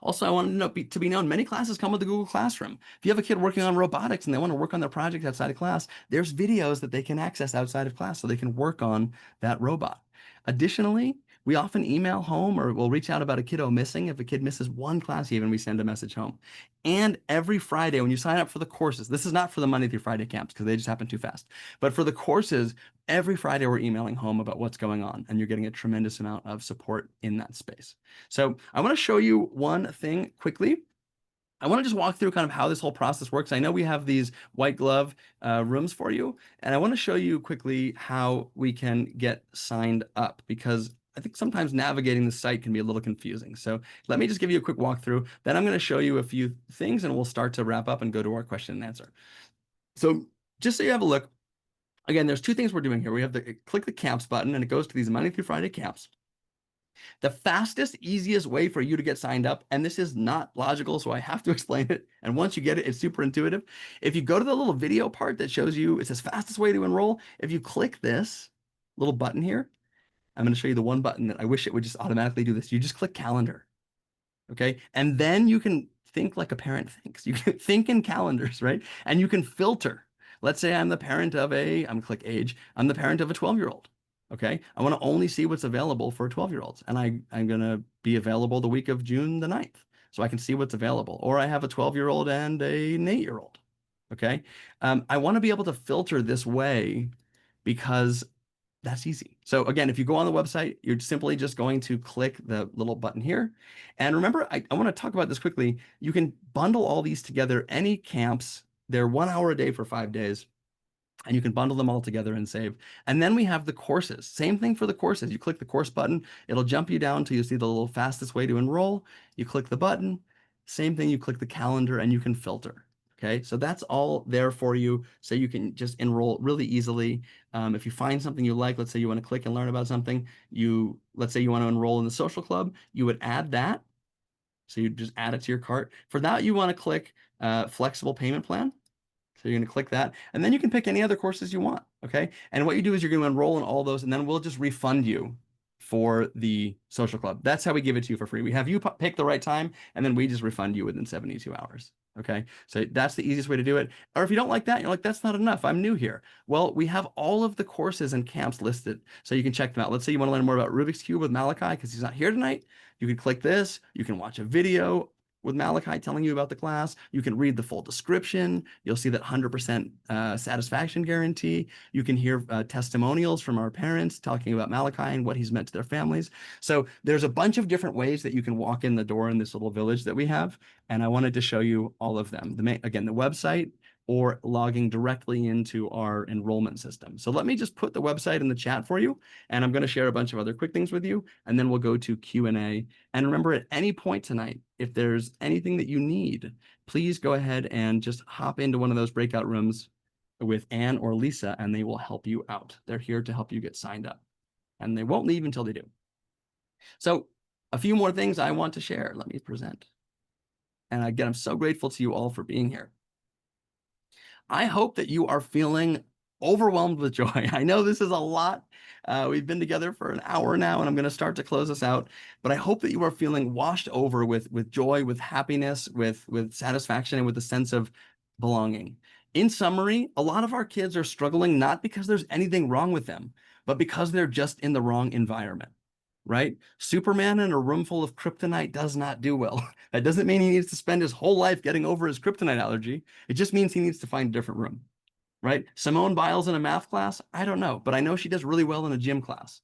Also, I want to be known, many classes come with the Google Classroom. If you have a kid working on robotics and they want to work on their project outside of class, there's videos that they can access outside of class so they can work on that robot. Additionally, we often email home or we'll reach out about a kiddo missing. If a kid misses one class even, we send a message home. And every Friday when you sign up for the courses, this is not for the Monday through Friday camps because they just happen too fast. But for the courses, every Friday we're emailing home about what's going on and you're getting a tremendous amount of support in that space. So I want to show you one thing quickly. I want to just walk through kind of how this whole process works. I know we have these white glove rooms for you, and I want to show you quickly how we can get signed up because I think sometimes navigating the site can be a little confusing. So let me just give you a quick walkthrough. Then I'm going to show you a few things and we'll start to wrap up and go to our question and answer. So just so you have a look, again, there's 2 things we're doing here. We have the click the camps button and it goes to these Monday through Friday camps. The fastest, easiest way for you to get signed up, and this is not logical, so I have to explain it. And once you get it, it's super intuitive. If you go to the little video part that shows you, it says fastest way to enroll. If you click this little button here, I'm going to show you the one button that I wish it would just automatically do this. You just click calendar. Okay. And then you can think like a parent thinks. You can think in calendars, right? And you can filter. Let's say I'm the parent of I'm going to click age. I'm the parent of a 12-year-old. Okay. I want to only see what's available for 12-year-olds. And I'm going to be available the week of June the 9th. So I can see what's available. Or I have a 12-year-old and an 8-year-old. Okay. I want to be able to filter this way because that's easy. So again, if you go on the website, you're simply just going to click the little button here. And remember, I want to talk about this quickly. You can bundle all these together. Any camps, they're 1 hour a day for 5 days. And you can bundle them all together and save. And then we have the courses. Same thing for the courses. You click the course button, it'll jump you down till you see the little fastest way to enroll. You click the button, same thing, you click the calendar and you can filter. Okay, so that's all there for you. So you can just enroll really easily. If you find something you like, let's say you want to click and learn about something, let's say you want to enroll in the social club, you would add that. So you just add it to your cart. For that, you want to click flexible payment plan. So you're going to click that, and then you can pick any other courses you want, okay? And what you do is you're going to enroll in all those, and then we'll just refund you for the social club. That's how we give it to you for free. We have you pick the right time, and then we just refund you within 72 hours, okay? So that's the easiest way to do it. Or if you don't like that, you're like, that's not enough, I'm new here. Well, we have all of the courses and camps listed, so you can check them out. Let's say you want to learn more about Rubik's Cube with Malachi because he's not here tonight. You can click this. You can watch a video with Malachi telling you about the class. You can read the full description. You'll see that 100% satisfaction guarantee. You can hear testimonials from our parents talking about Malachi and what he's meant to their families. So there's a bunch of different ways that you can walk in the door in this little village that we have. And I wanted to show you all of them. Again, the website or logging directly into our enrollment system. So let me just put the website in the chat for you, and I'm going to share a bunch of other quick things with you, and then we'll go to Q&A. And remember, at any point tonight, if there's anything that you need, please go ahead and just hop into one of those breakout rooms with Anne or Lisa, and they will help you out. They're here to help you get signed up. and they won't leave until they do. So a few more things I want to share. Let me present. And again, I'm so grateful to you all for being here. I hope that you are feeling overwhelmed with joy. I know this is a lot. We've been together for an hour now, and I'm going to start to close us out. But I hope that you are feeling washed over with joy, with happiness, with satisfaction, and with a sense of belonging. In summary, a lot of our kids are struggling not because there's anything wrong with them, but because they're just in the wrong environment. Right? Superman in a room full of kryptonite does not do well. That doesn't mean he needs to spend his whole life getting over his kryptonite allergy. It just means he needs to find a different room, right? Simone Biles in a math class, I don't know, but I know she does really well in a gym class.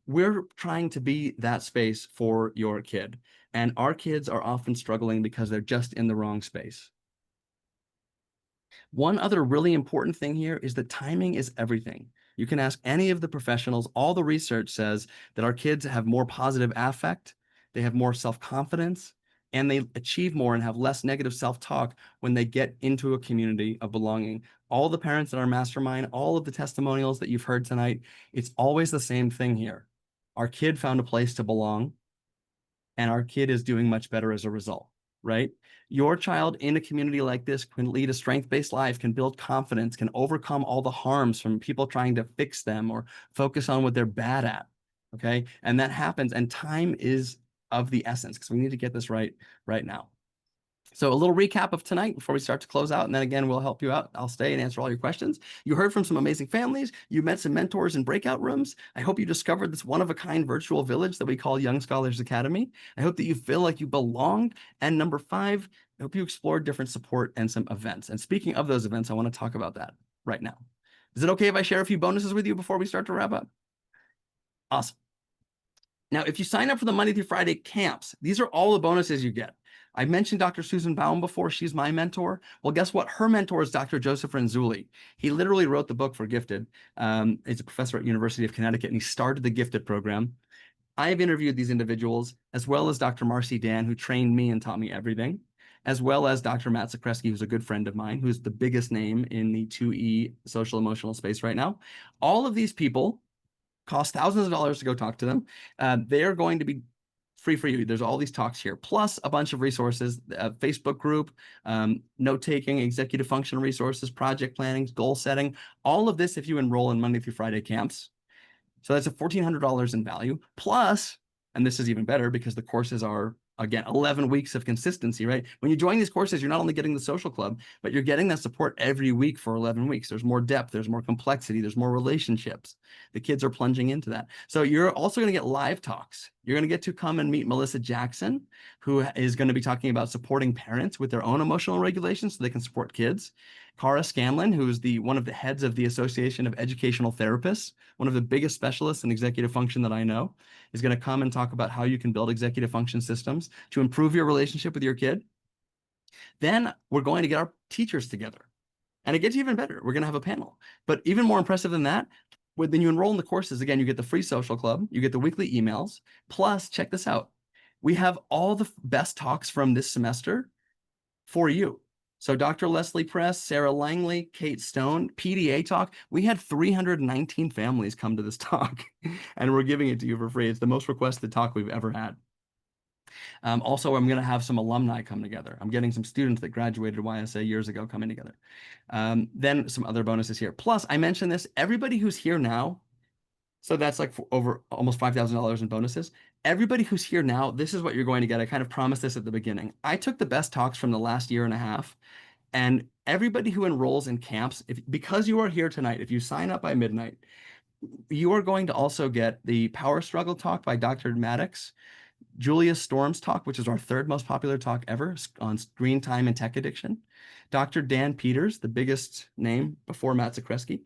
We're trying to be that space for your kid, and our kids are often struggling because they're just in the wrong space. One other really important thing here is that timing is everything. You can ask any of the professionals. All the research says that our kids have more positive affect, they have more self-confidence, and they achieve more and have less negative self-talk when they get into a community of belonging. All the parents in our mastermind, all of the testimonials that you've heard tonight, it's always the same thing here. Our kid found a place to belong, and our kid is doing much better as a result, right? Your child in a community like this can lead a strength-based life, can build confidence, can overcome all the harms from people trying to fix them or focus on what they're bad at, okay? And that happens, and time is of the essence because we need to get this right now. So a little recap of tonight before we start to close out, and then again, we'll help you out. I'll stay and answer all your questions. You heard from some amazing families. You met some mentors in breakout rooms. I hope you discovered this one-of-a-kind virtual village that we call Young Scholars Academy. I hope that you feel like you belong. And number 5, I hope you explored different support and some events. And speaking of those events, I want to talk about that right now. Is it okay if I share a few bonuses with you before we start to wrap up? Awesome. Now, if you sign up for the Monday through Friday camps, these are all the bonuses you get. I mentioned Dr. Susan Baum before. She's my mentor. Well, guess what? Her mentor is Dr. Joseph Renzulli. He literally wrote the book for Gifted. He's a professor at University of Connecticut, and he started the Gifted program. I've interviewed these individuals, as well as Dr. Marcy Dan, who trained me and taught me everything, as well as Dr. Matt Zakreski, who's a good friend of mine, who's the biggest name in the 2E social emotional space right now. All of these people cost thousands of dollars to go talk to them. They are going to be free for you. There's all these talks here, plus a bunch of resources, a Facebook group, note-taking, executive function resources, project planning, goal setting, all of this if you enroll in Monday through Friday camps. So that's $1,400 in value, plus, and this is even better because the courses are, again, 11 weeks of consistency, right? When you join these courses, you're not only getting the social club, but you're getting that support every week for 11 weeks. There's more depth, there's more complexity, there's more relationships. The kids are plunging into that. So you're also going to get live talks. You're going to get to come and meet Melissa Jackson, who is going to be talking about supporting parents with their own emotional regulation so they can support kids. Cara Scanlon, who's one of the heads of the Association of Educational Therapists, one of the biggest specialists in executive function that I know, is going to come and talk about how you can build executive function systems to improve your relationship with your kid. Then we're going to get our teachers together. And it gets even better. We're going to have a panel. But even more impressive than that, when you enroll in the courses, again, you get the free social club, you get the weekly emails, plus, check this out. We have all the best talks from this semester for you. So Dr. Leslie Press, Sarah Langley, Kate Stone, PDA talk. We had 319 families come to this talk, and we're giving it to you for free. It's the most requested talk we've ever had. Also, I'm going to have some alumni come together. I'm getting some students that graduated YSA years ago coming together. Then some other bonuses here. Plus, I mentioned this, everybody who's here now, so that's like over almost $5,000 in bonuses. Everybody who's here now, this is what you're going to get. I kind of promised this at the beginning. I took the best talks from the last year and a half, and everybody who enrolls in camps, because you are here tonight, if you sign up by midnight, you are going to also get the Power Struggle talk by Dr. Maddox, Julia Storm's talk, which is our 3rd most popular talk ever on screen time and tech addiction. Dr. Dan Peters, the biggest name before Matt Zakreski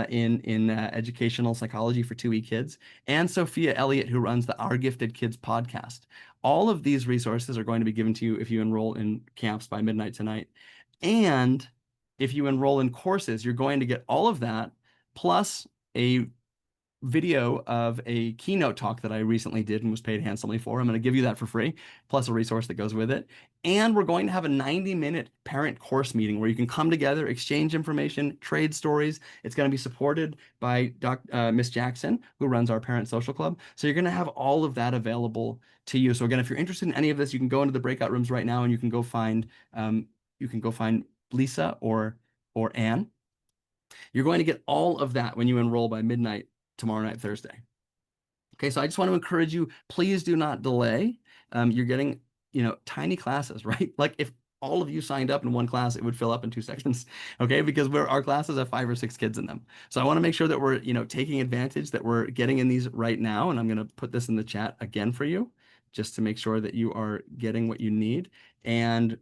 in educational psychology for 2E kids, and Sophia Elliott, who runs the Our Gifted Kids podcast. All of these resources are going to be given to you if you enroll in camps by midnight tonight. And if you enroll in courses, you're going to get all of that plus a video of a keynote talk that I recently did and was paid handsomely for. I'm going to give you that for free, plus a resource that goes with it. And we're going to have a 90-minute parent course meeting where you can come together, exchange information, trade stories. It's going to be supported by Miss Jackson, who runs our parent social club. So you're going to have all of that available to you. So again, if you're interested in any of this, you can go into the breakout rooms right now and you can go find Lisa or Anne. You're going to get all of that when you enroll by midnight tomorrow night, Thursday. Okay, so I just want to encourage you, please do not delay. You're getting, tiny classes, right? Like if all of you signed up in one class, it would fill up in 2 seconds, okay? Because our classes have 5 or 6 kids in them. So I want to make sure that we're, taking advantage, that we're getting in these right now. And I'm going to put this in the chat again for you, just to make sure that you are getting what you need. And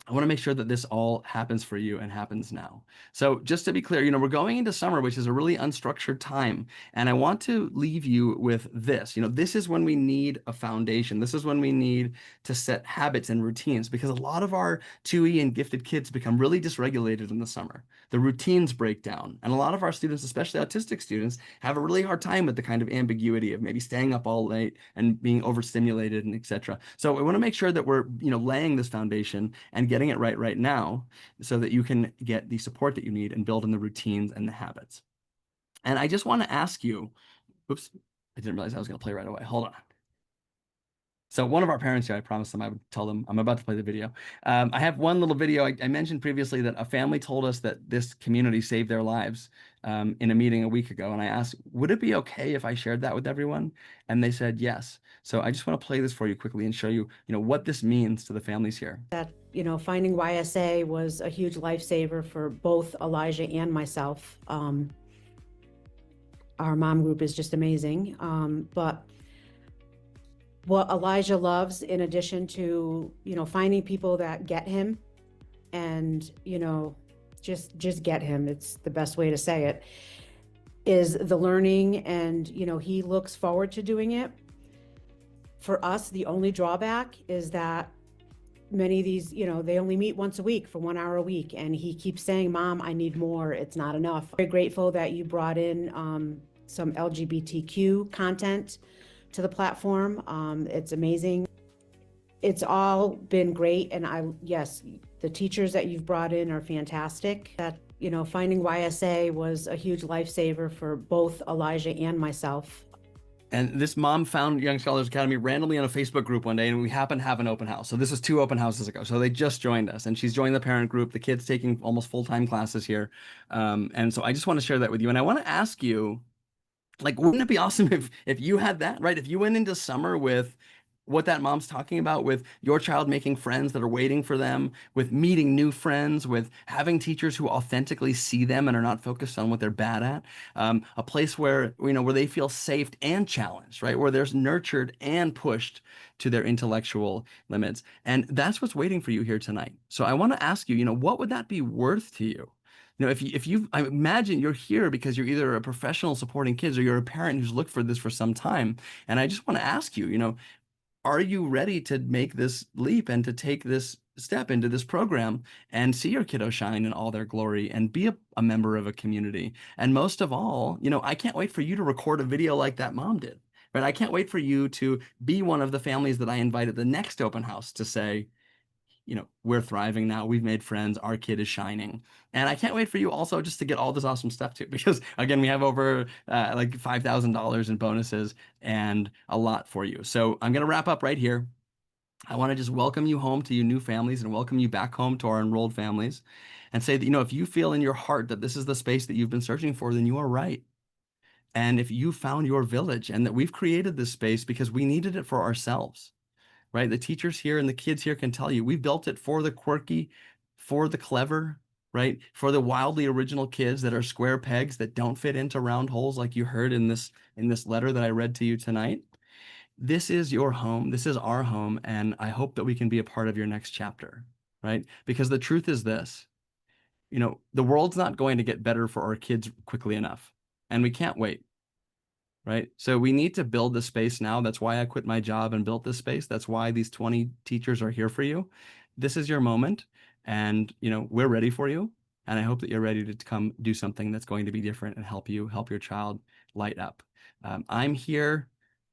I want to make sure that this all happens for you and happens now. So just to be clear, we're going into summer, which is a really unstructured time. And I want to leave you with this. This is when we need a foundation. This is when we need to set habits and routines, because a lot of our 2E and gifted kids become really dysregulated in the summer. The routines break down. And a lot of our students, especially autistic students, have a really hard time with the kind of ambiguity of maybe staying up all night and being overstimulated and etc. So we want to make sure that we're, laying this foundation and getting it right now so that you can get the support that you need and build in the routines and the habits. And I just want to ask you, oops, I didn't realize I was going to play right away. Hold on. So one of our parents here, I promised them I would tell them, I'm about to play the video. I have one little video. I mentioned previously that a family told us that this community saved their lives in a meeting a week ago. And I asked, would it be okay if I shared that with everyone? And they said yes. So I just want to play this for you quickly and show you, what this means to the families here. That, finding YSA was a huge lifesaver for both Elijah and myself. Our mom group is just amazing. But what Elijah loves, in addition to, finding people that get him and, just get him, it's the best way to say it, is the learning. And, he looks forward to doing it. For us, the only drawback is that many of these, they only meet once a week for 1 hour a week. And he keeps saying, Mom, I need more. It's not enough. Very grateful that you brought in some LGBTQ content to the platform. It's amazing. It's all been great. And yes, the teachers that you've brought in are fantastic. That, finding YSA was a huge lifesaver for both Elijah and myself. And this mom found Young Scholars Academy randomly in a Facebook group one day, and we happened to have an open house. So this was 2 open houses ago. So they just joined us, and she's joined the parent group. The kid's taking almost full-time classes here. And so I just want to share that with you. And I want to ask you, wouldn't it be awesome if you had that, right? If you went into summer with what that mom's talking about, with your child making friends that are waiting for them, with meeting new friends, with having teachers who authentically see them and are not focused on what they're bad at, a place where, where they feel safe and challenged, right? Where there's nurtured and pushed to their intellectual limits. And that's what's waiting for you here tonight. So I want to ask you, what would that be worth to you? I imagine you're here because you're either a professional supporting kids or you're a parent who's looked for this for some time. And I just want to ask you, are you ready to make this leap and to take this step into this program and see your kiddo shine in all their glory and be a member of a community? And most of all, I can't wait for you to record a video like that mom did, right? I can't wait for you to be one of the families that I invite at the next open house to say, we're thriving now. We've made friends. Our kid is shining. And I can't wait for you also just to get all this awesome stuff too, because again, we have over like $5,000 in bonuses and a lot for you. So I'm going to wrap up right here. I want to just welcome you home to you new families and welcome you back home to our enrolled families and say that, if you feel in your heart that this is the space that you've been searching for, then you are right. And if you found your village and that we've created this space because we needed it for ourselves. Right? The teachers here and the kids here can tell you, we built it for the quirky, for the clever, right? For the wildly original kids that are square pegs that don't fit into round holes like you heard in this letter that I read to you tonight. This is your home. This is our home. And I hope that we can be a part of your next chapter, right? Because the truth is this, the world's not going to get better for our kids quickly enough. And we can't wait. Right? So we need to build the space now. That's why I quit my job and built this space. That's why these 20 teachers are here for you. This is your moment. And, we're ready for you. and I hope that you're ready to come do something that's going to be different and help your child light up. I'm here.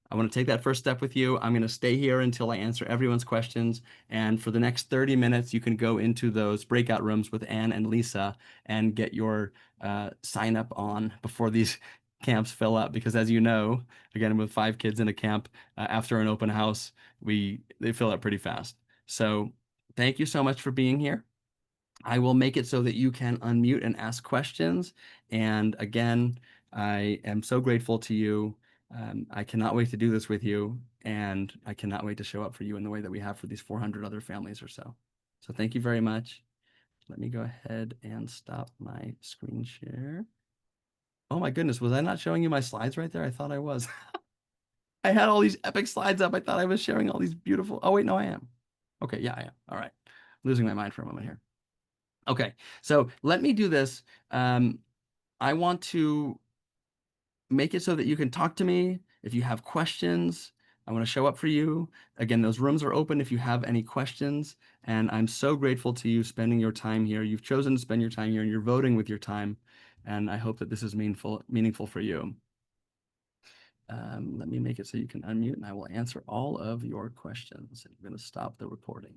I want to take that first step with you. I'm going to stay here until I answer everyone's questions. And for the next 30 minutes, you can go into those breakout rooms with Anne and Lisa and get your sign up on before these camps fill up. Because as you know, again, with 5 kids in a camp, after an open house, they fill up pretty fast. So thank you so much for being here. I will make it so that you can unmute and ask questions. And again, I am so grateful to you. I cannot wait to do this with you, and I cannot wait to show up for you in the way that we have for these 400 other families or so. So thank you very much. Let me go ahead and stop my screen share. Oh my goodness, was I not showing you my slides right there? I thought I was. I had all these epic slides up. I thought I was sharing all these beautiful. Oh wait, no, I am. Okay, yeah, I am. All right. Losing my mind for a moment here. Okay, so let me do this. I want to make it so that you can talk to me if you have questions. I want to show up for you. Again, those rooms are open if you have any questions. And I'm so grateful to you spending your time here. You've chosen to spend your time here and you're voting with your time. And I hope that this is meaningful for you. Let me make it so you can unmute and I will answer all of your questions. I'm going to stop the recording.